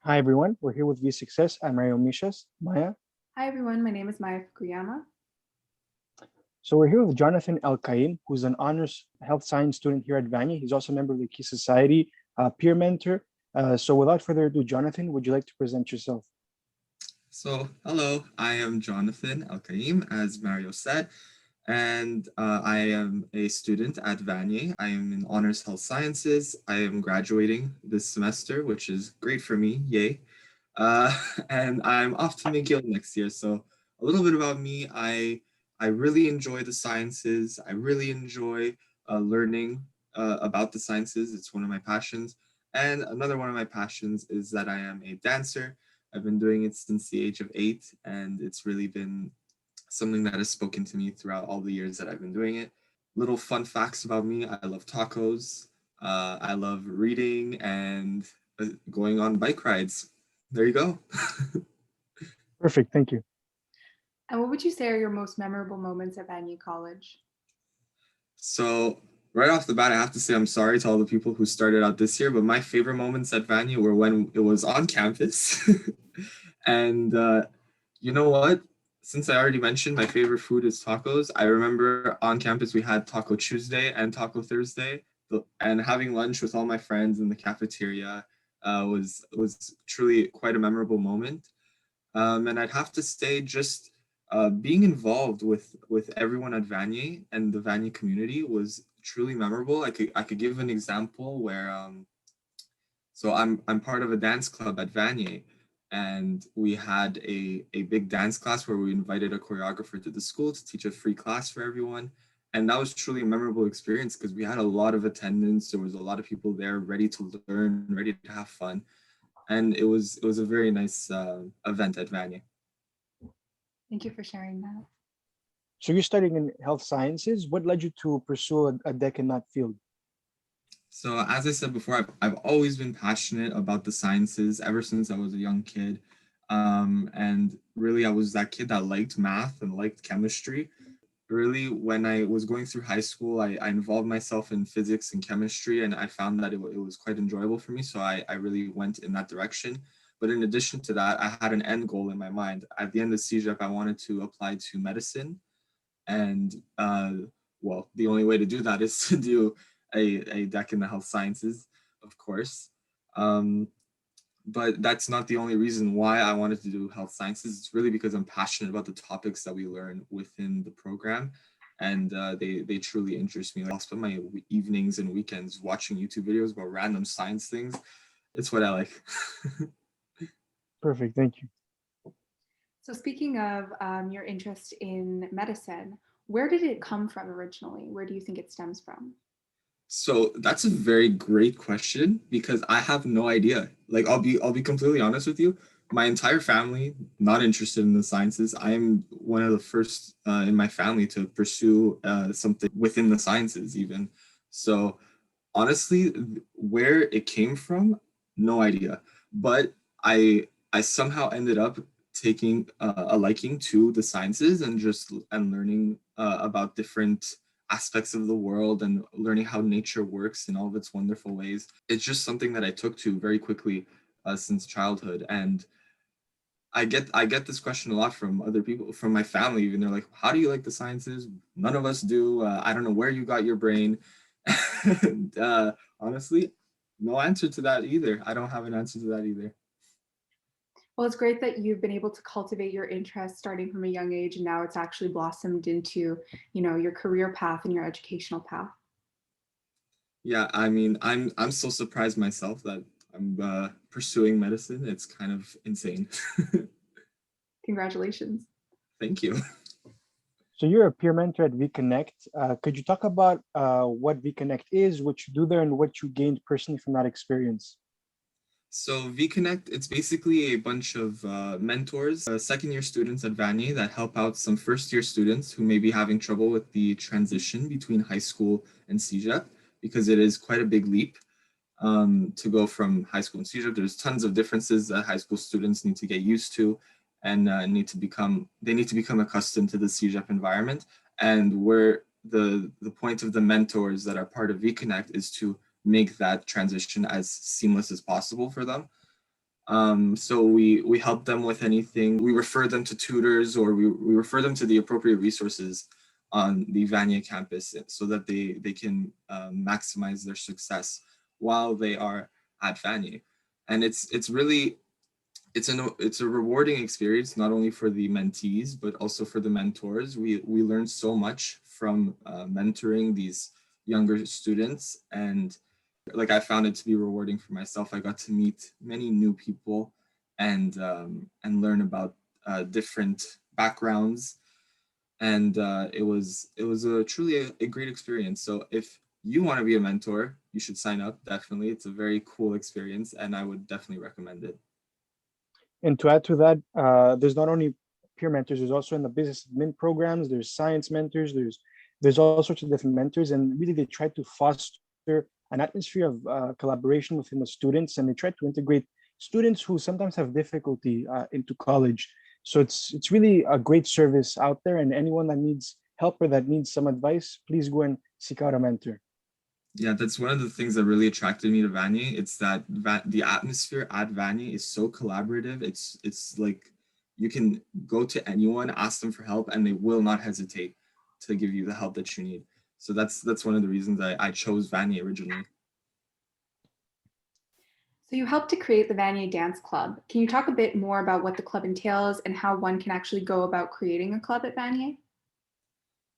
Hi everyone, we're here with VSuccess. I'm Michas, Maia. Hi everyone, my name is Maia Fukuyama. So we're here with Jonathan Elkaim, who's an honors health science student here at Vanier. He's also a member of the Key Society, peer mentor. So without further ado, Jonathan, would you like to present yourself? So, hello, I am Jonathan Elkaim, as Mario said, and I am a student at Vanier. I am in Honors Health Sciences. I am graduating this semester, which is great for me, yay. Uh, and I'm off to McGill next year. So, a little bit about me, I really enjoy the sciences. I really enjoy learning about the sciences. It's one of my passions. And another one of my passions is that I am a dancer. I've been doing it since the age of 8, and it's really been something that has spoken to me throughout all the years that I've been doing it. Little fun facts about me: I love tacos, I love reading, and going on bike rides. There you go. Perfect, thank you. And what would you say are your most memorable moments at Vanier College? So, right off the bat, I have to say I'm sorry to all the people who started out this year, but my favorite moments at Vanier were when it was on campus. And you know what? Since I already mentioned my favorite food is tacos, I remember on campus we had Taco Tuesday and Taco Thursday, and having lunch with all my friends in the cafeteria was truly quite a memorable moment. And I'd have to say just being involved with everyone at Vanier and the Vanier community was truly memorable. I could give an example where so I'm part of a dance club at Vanier, and we had a big dance class where we invited a choreographer to the school to teach a free class for everyone. And that was truly a memorable experience because we had a lot of attendance. There was a lot of people there ready to learn, ready to have fun. And it was a very nice event at Vanier. Thank you for sharing that. So you're studying in health sciences. What led you to pursue a deck in that field? So as I said before, I've always been passionate about the sciences ever since I was a young kid. And really, I was that kid that liked math and liked chemistry. Really, when I was going through high school, I involved myself in physics and chemistry, and I found that it was quite enjoyable for me. So I really went in that direction. But in addition to that, I had an end goal in my mind. At the end of CEGEP, I wanted to apply to medicine. And well, the only way to do that is to do a deck in the health sciences, of course. Um, but that's not the only reason why I wanted to do health sciences. It's really because I'm passionate about the topics that we learn within the program, and they truly interest me. Like, I'll spend my evenings and weekends watching YouTube videos about random science things. It's what I like. Perfect, thank you. So speaking of your interest in medicine, where did it come from originally? Where do you think it stems from? So that's a very great question because I have no idea. Like I'll be completely honest with you. My entire family not interested in the sciences. I am one of the first in my family to pursue something within the sciences even. So honestly, where it came from, no idea. But I somehow ended up taking a liking to the sciences and learning about different aspects of the world and learning how nature works in all of its wonderful ways. It's just something that I took to very quickly since childhood. And I get this question a lot from other people, from my family even. They're like, how do you like the sciences? None of us do. I don't know where you got your brain. And honestly, no answer to that either. I don't have an answer to that either. Well, it's great that you've been able to cultivate your interest starting from a young age, and now it's actually blossomed into, your career path and your educational path. Yeah, I mean, I'm so surprised myself that I'm pursuing medicine. It's kind of insane. Congratulations. Thank you. So you're a peer mentor at VConnect. Could you talk about what VConnect is, what you do there, and what you gained personally from that experience? So VConnect, it's basically a bunch of mentors, second year students at Vanier that help out some first year students who may be having trouble with the transition between high school and CEGEP, because it is quite a big leap to go from high school and CEGEP. There's tons of differences that high school students need to get used to and they need to become accustomed to the CEGEP environment. And where the point of the mentors that are part of VConnect is to make that transition as seamless as possible for them. So we help them with anything. We refer them to tutors, or we refer them to the appropriate resources on the Vanier campus so that they can maximize their success while they are at Vanier. And it's really, it's a rewarding experience, not only for the mentees, but also for the mentors. We learn so much from mentoring these younger students, and like I found it to be rewarding for myself. I got to meet many new people and learn about different backgrounds, and it was a truly a great experience. So if you want to be a mentor, you should sign up. Definitely, it's a very cool experience, and I would definitely recommend it. And to add to that, there's not only peer mentors, there's also in the business admin programs, there's science mentors, there's all sorts of different mentors, and really they try to foster an atmosphere of collaboration within the students, and they try to integrate students who sometimes have difficulty into college. So it's really a great service out there, and anyone that needs help or that needs some advice, please go and seek out a mentor. Yeah, that's one of the things that really attracted me to Vanier. It's that the atmosphere at Vanier is so collaborative. It's like you can go to anyone, ask them for help, and they will not hesitate to give you the help that you need. So that's one of the reasons I chose Vanier originally. So you helped to create the Vanier Dance Club. Can you talk a bit more about what the club entails and how one can actually go about creating a club at Vanier?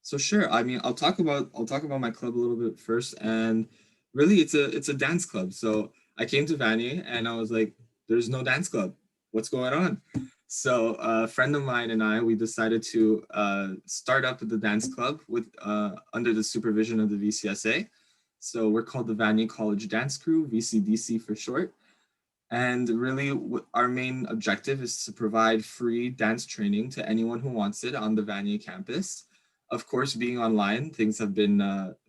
So sure. I mean, I'll talk about my club a little bit first, and really, it's a dance club. So I came to Vanier and I was like, "There's no dance club. What's going on?" So a friend of mine and I, we decided to start up the dance club with under the supervision of the VCSA. So we're called the Vanier College Dance Crew, VCDC for short. And really, our main objective is to provide free dance training to anyone who wants it on the Vanier campus. Of course, being online, things have been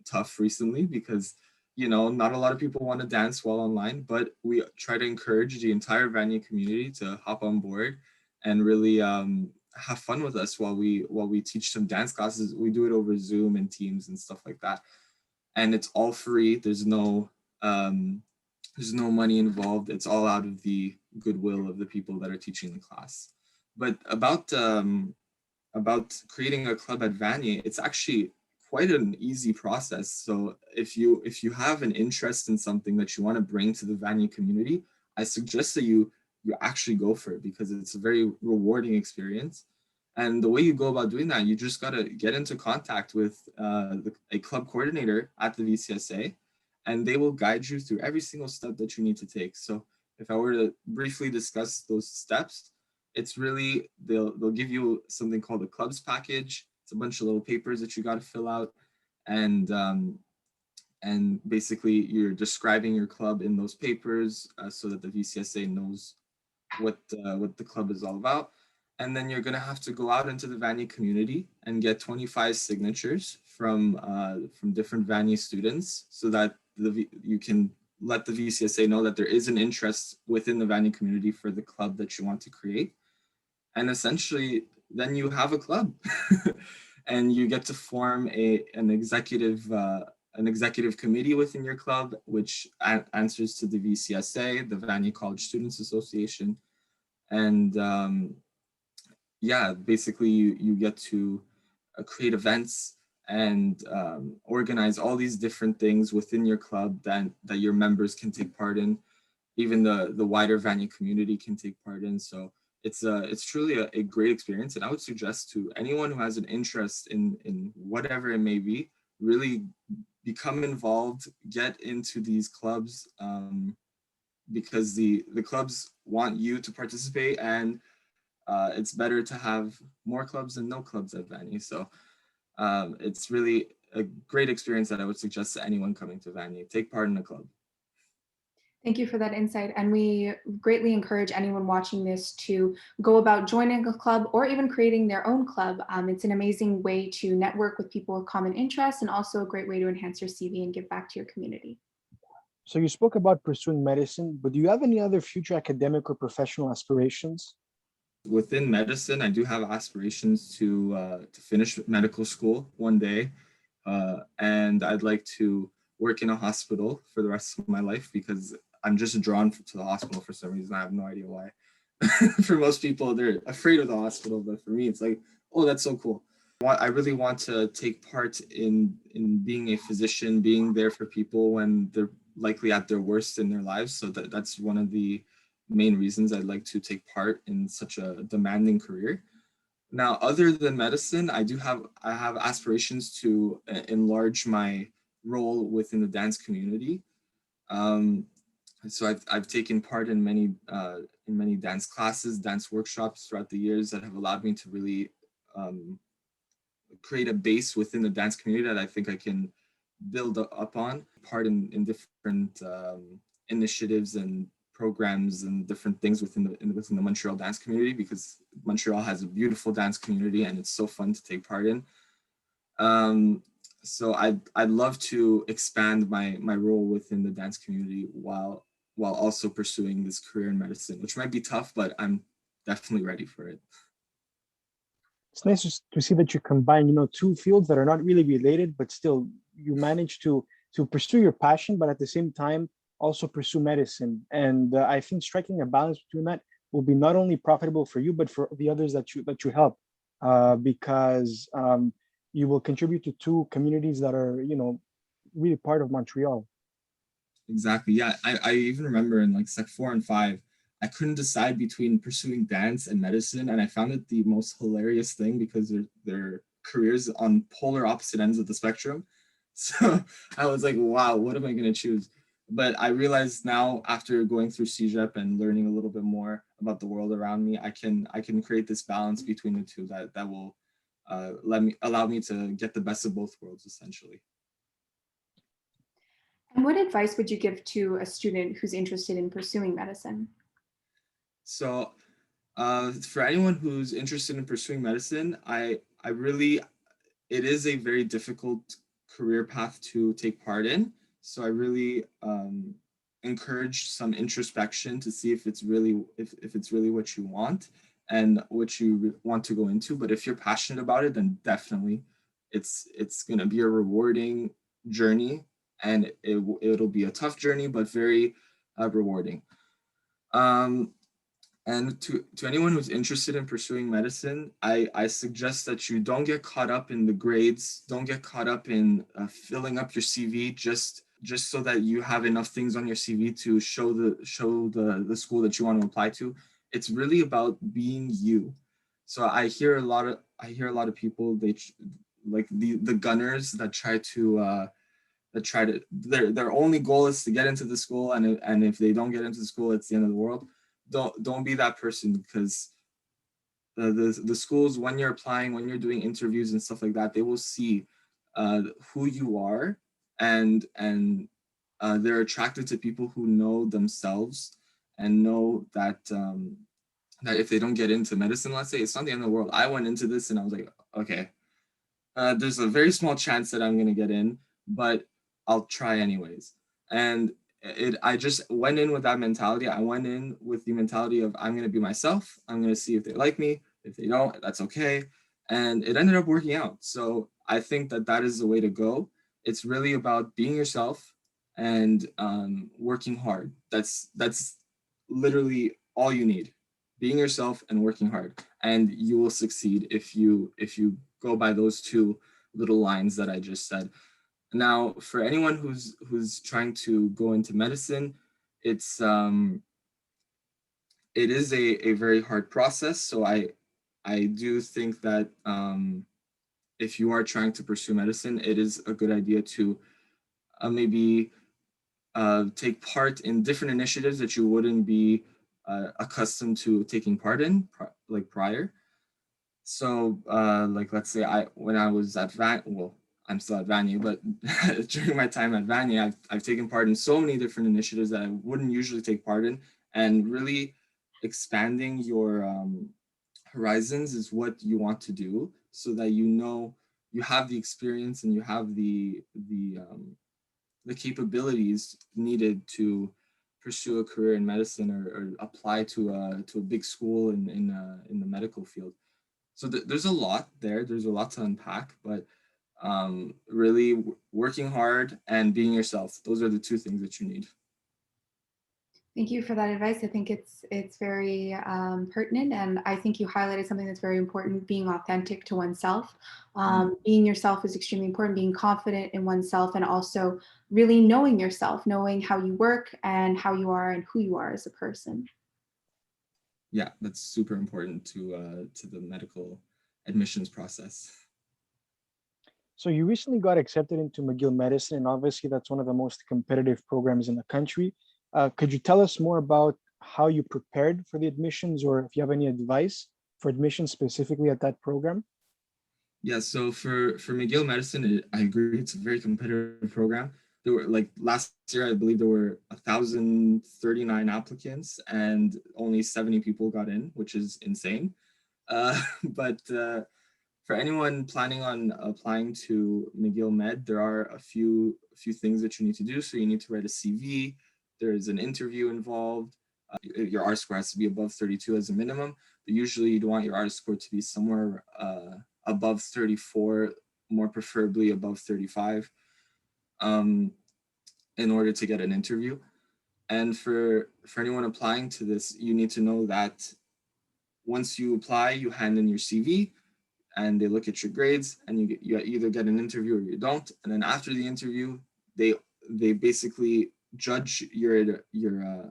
tough recently because, you know, not a lot of people want to dance while online, but we try to encourage the entire Vanier community to hop on board and really have fun with us while we teach them dance classes. We do it over Zoom and Teams and stuff like that. And it's all free. There's no money involved. It's all out of the goodwill of the people that are teaching the class. But about creating a club at Vanier, it's actually quite an easy process. So if you have an interest in something that you want to bring to the Vanier community, I suggest that you actually go for it because it's a very rewarding experience. And the way you go about doing that, you just got to get into contact with a club coordinator at the VCSA, and they will guide you through every single step that you need to take. So if I were to briefly discuss those steps, it's really, they'll give you something called a clubs package. It's a bunch of little papers that you got to fill out, and basically you're describing your club in those papers so that the VCSA knows what the club is all about. And then you're gonna have to go out into the Vanier community and get 25 signatures from different Vanier students, so that you can let the VCSA know that there is an interest within the Vanier community for the club that you want to create. And essentially, then you have a club, and you get to form an executive committee within your club, which answers to the VCSA, the Vanier College Students Association, and yeah, basically you get to create events and organize all these different things within your club that your members can take part in. Even the wider Vanier community can take part in. So it's truly a great experience, and I would suggest to anyone who has an interest in whatever it may be, really become involved, get into these clubs, because the clubs want you to participate, and it's better to have more clubs than no clubs at Vanier. So it's really a great experience that I would suggest to anyone coming to Vanier. Take part in a club. Thank you for that insight. And we greatly encourage anyone watching this to go about joining a club or even creating their own club. It's an amazing way to network with people with common interests, and also a great way to enhance your CV and give back to your community. So you spoke about pursuing medicine, but do you have any other future academic or professional aspirations? Within medicine, I do have aspirations to finish medical school one day, and I'd like to work in a hospital for the rest of my life, because I'm just drawn to the hospital for some reason. I have no idea why. For most people, they're afraid of the hospital, but for me, it's like, oh, that's so cool. I really want to take part in being a physician, being there for people when they're likely at their worst in their lives. So that's one of the main reasons I'd like to take part in such a demanding career. Now, other than medicine, I have aspirations to enlarge my role within the dance community. So I've taken part in many dance classes, dance workshops throughout the years that have allowed me to really create a base within the dance community that I think I can build up on. Part in different initiatives and programs and different things within the Montreal dance community, because Montreal has a beautiful dance community and it's so fun to take part in. So I'd love to expand my role within the dance community while also pursuing this career in medicine, which might be tough, but I'm definitely ready for it. It's nice to see that you combine, two fields that are not really related, but still you manage to pursue your passion, but at the same time also pursue medicine. And I think striking a balance between that will be not only profitable for you, but for the others that you help, because you will contribute to two communities that are, really part of Montreal. Exactly. Yeah. I even remember in like Sec 4 and 5, I couldn't decide between pursuing dance and medicine. And I found it the most hilarious thing because they're careers on polar opposite ends of the spectrum. So I was like, wow, what am I going to choose? But I realized now, after going through CEGEP and learning a little bit more about the world around me, I can create this balance between the two that will allow me to get the best of both worlds, essentially. And what advice would you give to a student who's interested in pursuing medicine? So for anyone who's interested in pursuing medicine, it is a very difficult career path to take part in. So I really encourage some introspection to see if it's really what you want and what you want to go into. But if you're passionate about it, then definitely it's going to be a rewarding journey, and it'll be a tough journey, but very rewarding. And to anyone who's interested in pursuing medicine, I suggest that you don't get caught up in the grades, don't get caught up in filling up your CV just so that you have enough things on your CV to show the school that you want to apply to. It's really about being you. So I hear a lot of people, like the gunners that try to their only goal is to get into the school, and if they don't get into the school, it's the end of the world. Don't be that person, because the schools, when you're applying, when you're doing interviews and stuff like that, they will see who you are, and they're attracted to people who know themselves and know that that if they don't get into medicine, let's say, it's not the end of the world. I went into this and I was like, okay, there's a very small chance that I'm going to get in, but I'll try anyways. And I just went in with that mentality. I went in with the mentality of, I'm going to be myself. I'm going to see if they like me. If they don't, that's okay. And it ended up working out. So I think that is the way to go. It's really about being yourself and working hard. That's literally all you need. Being yourself and working hard, and you will succeed if you go by those two little lines that I just said. Now, for anyone who's trying to go into medicine, it is a very hard process. So I do think that if you are trying to pursue medicine, it is a good idea to maybe take part in different initiatives that you wouldn't be accustomed to taking part in like prior. So like, let's say when I was at I'm still at Vanier, but during my time at Vanier, I've taken part in so many different initiatives that I wouldn't usually take part in, and really expanding your horizons is what you want to do, so that you have the experience and you have the capabilities needed to pursue a career in medicine, or apply to a big school in the medical field. So there's a lot there. There's a lot to unpack, but really working hard and being yourself. Those are the two things that you need. Thank you for that advice. I think it's very pertinent, and I think you highlighted something that's very important: being authentic to oneself. Being yourself is extremely important. Being confident in oneself, and also really knowing yourself, knowing how you work and how you are and who you are as a person. Yeah, that's super important to the medical admissions process. So you recently got accepted into McGill Medicine, and obviously that's one of the most competitive programs in the country. Could you tell us more about how you prepared for the admissions, or if you have any advice for admissions specifically at that program? Yeah, so for McGill Medicine, I agree it's a very competitive program. There were like last year, I believe there were 1,039 applicants and only 70 people got in, which is insane. But for anyone planning on applying to McGill Med, there are a few things that you need to do. So you need to write a CV. There's an interview involved. Your R score has to be above 32 as a minimum, but usually you'd want your R score to be somewhere above 34, more preferably above 35, um, in order to get an interview. And for anyone applying to this, you need to know that once you apply, you hand in your CV and they look at your grades, and you either get an interview or you don't. And then after the interview, they they basically judge your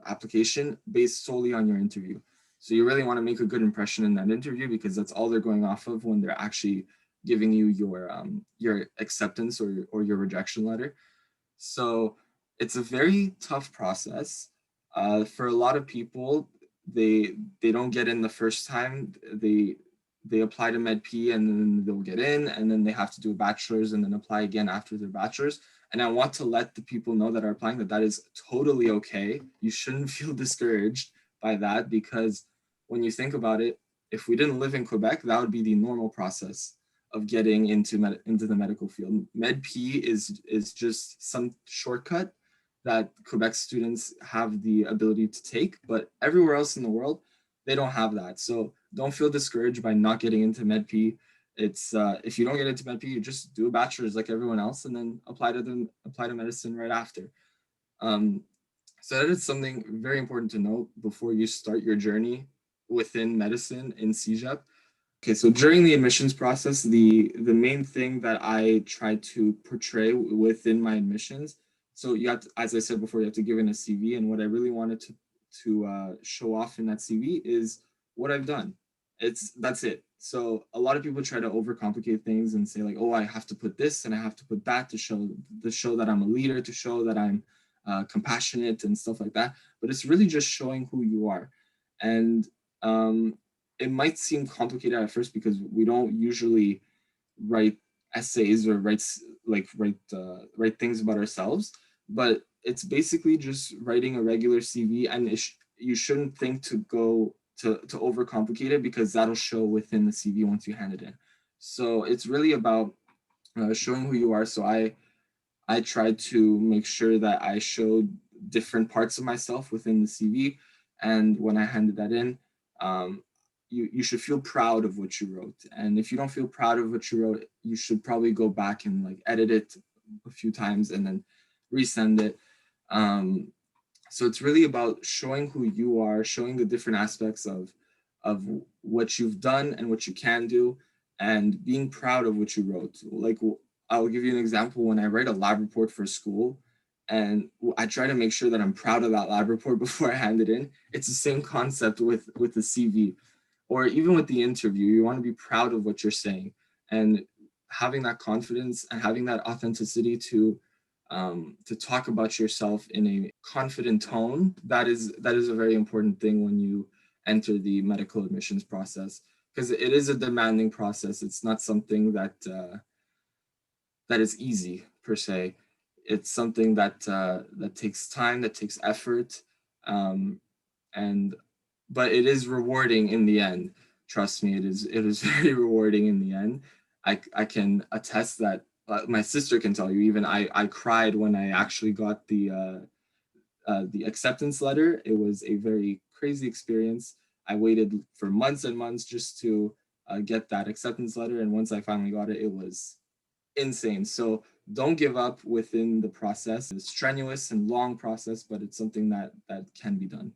application based solely on your interview. So you really want to make a good impression in that interview, because that's all they're going off of when they're actually giving you your acceptance or your rejection letter. So it's a very tough process. For a lot of people, they don't get in the first time. They apply to MedP and then they'll get in, and then they have to do a bachelor's and then apply again after their bachelor's. And I want to let the people know that are applying that that is totally okay. You shouldn't feel discouraged by that, because when you think about it, if we didn't live in Quebec, that would be the normal process of getting into the medical field. MedP is just some shortcut that Quebec students have the ability to take, but everywhere else in the world, they don't have that. So don't feel discouraged by not getting into MedP. It's if you don't get into MedP, you just do a bachelor's like everyone else, and then apply to medicine right after. Um, so that is something very important to note before you start your journey within medicine in CEGEP. Okay, so during the admissions process, the main thing that I try to portray within my admissions, so you have to, as I said before, you have to give in a CV, and what I really wanted to show off in that CV is what I've done. That's it. So a lot of people try to overcomplicate things and say like, oh, I have to put this and I have to put that to show that I'm a leader, to show that I'm compassionate and stuff like that. But it's really just showing who you are, and it might seem complicated at first because we don't usually write essays or write things about ourselves, but it's basically just writing a regular CV, and you shouldn't think to go to overcomplicate it, because that'll show within the CV once you hand it in. So it's really about showing who you are. So I tried to make sure that I showed different parts of myself within the CV, and when I handed that in, um, you should feel proud of what you wrote. And if you don't feel proud of what you wrote, you should probably go back and like edit it a few times and then resend it. Um, so it's really about showing who you are, showing the different aspects of what you've done and what you can do, and being proud of what you wrote. Like, I'll give you an example. When I write a lab report for school, and I try to make sure that I'm proud of that lab report before I hand it in. It's the same concept with the CV, or even with the interview. You want to be proud of what you're saying, and having that confidence and having that authenticity to talk about yourself in a confident tone. That is a very important thing when you enter the medical admissions process, because it is a demanding process. It's not something that is easy per se. It's something that takes time, that takes effort, um, and but it is rewarding in the end. Trust me, it is very rewarding in the end. I can attest that. My sister can tell you. Even I cried when I actually got the acceptance letter. It was a very crazy experience. I waited for months and months just to get that acceptance letter, and once I finally got it, insane. So don't give up within the process. It's a strenuous and long process, but it's something that can be done.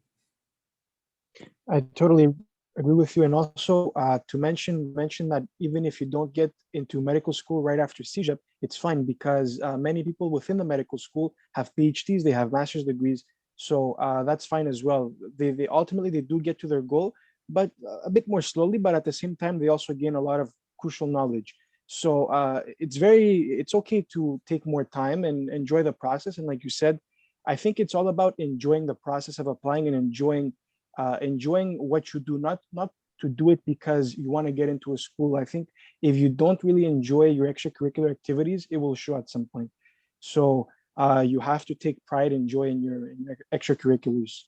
I totally agree with you. And also to mention that even if you don't get into medical school right after CEGEP, it's fine because many people within the medical school have PhDs, they have master's degrees. So that's fine as well. They ultimately, they do get to their goal, but a bit more slowly, but at the same time, they also gain a lot of crucial knowledge. So it's okay to take more time and enjoy the process. And like you said, I think it's all about enjoying the process of applying and enjoying what you do, not to do it because you want to get into a school. I think if you don't really enjoy your extracurricular activities, it will show at some point. So you have to take pride and joy in your extracurriculars.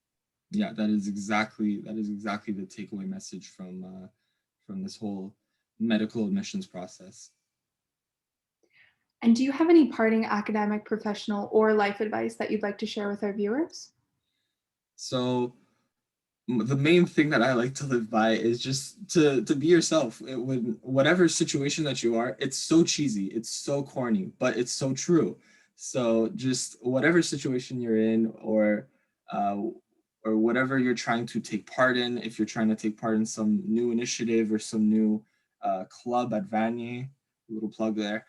Yeah, that is exactly the takeaway message from this whole medical admissions process. And do you have any parting academic, professional, or life advice that you'd like to share with our viewers? So the main thing that I like to live by is just to be yourself. Whatever situation that you are, it's so cheesy, it's so corny, but it's so true. So just whatever situation you're in, or whatever you're trying to take part in, if you're trying to take part in some new initiative or some new club at Vanier, little plug there,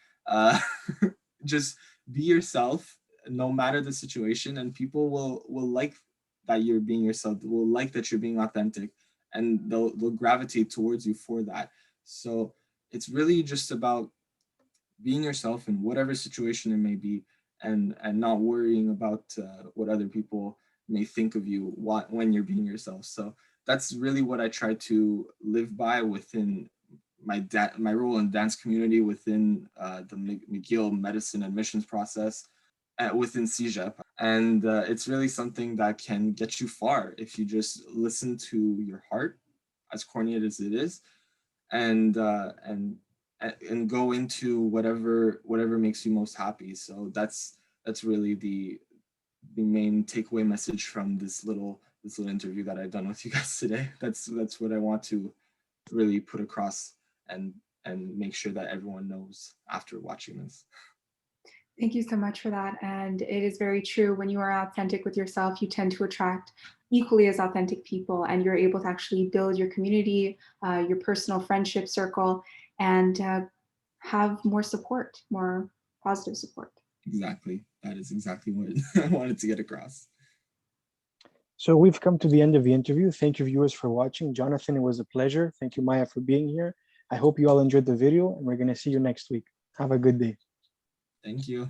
just be yourself no matter the situation, and people will like that you're being yourself, will like that you're being authentic, and they'll gravitate towards you for that. So it's really just about being yourself in whatever situation it may be, and not worrying about what other people may think of you when you're being yourself. So that's really what I try to live by within my role in dance community, within the McGill medicine admissions process, within CEGEP. And it's really something that can get you far if you just listen to your heart, as corny as it is, and go into whatever makes you most happy. So that's really the main takeaway message from this little interview that I've done with you guys today. That's what I want to really put across and make sure that everyone knows after watching this. Thank you so much for that. And it is very true. When you are authentic with yourself, you tend to attract equally as authentic people, and you're able to actually build your community, your personal friendship circle, and have more support, more positive support. Exactly. That is exactly what I wanted to get across. So we've come to the end of the interview. Thank you, viewers, for watching. Jonathan, it was a pleasure. Thank you, Maia, for being here. I hope you all enjoyed the video, and we're going to see you next week. Have a good day. Thank you.